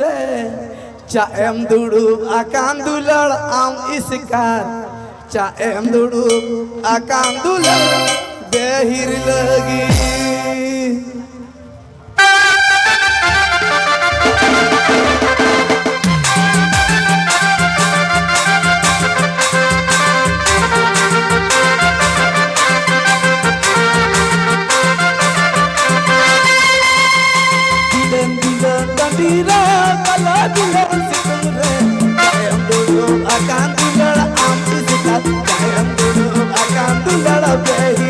रे चाएम दुड़ूब आकान दुलड़ आम इसकार चाएम दुड़ूब आकान दुलड़ बेहिर लगी Dira kala dular sikul re ayam dulu akan dular am isikat ayam dulu akan dular be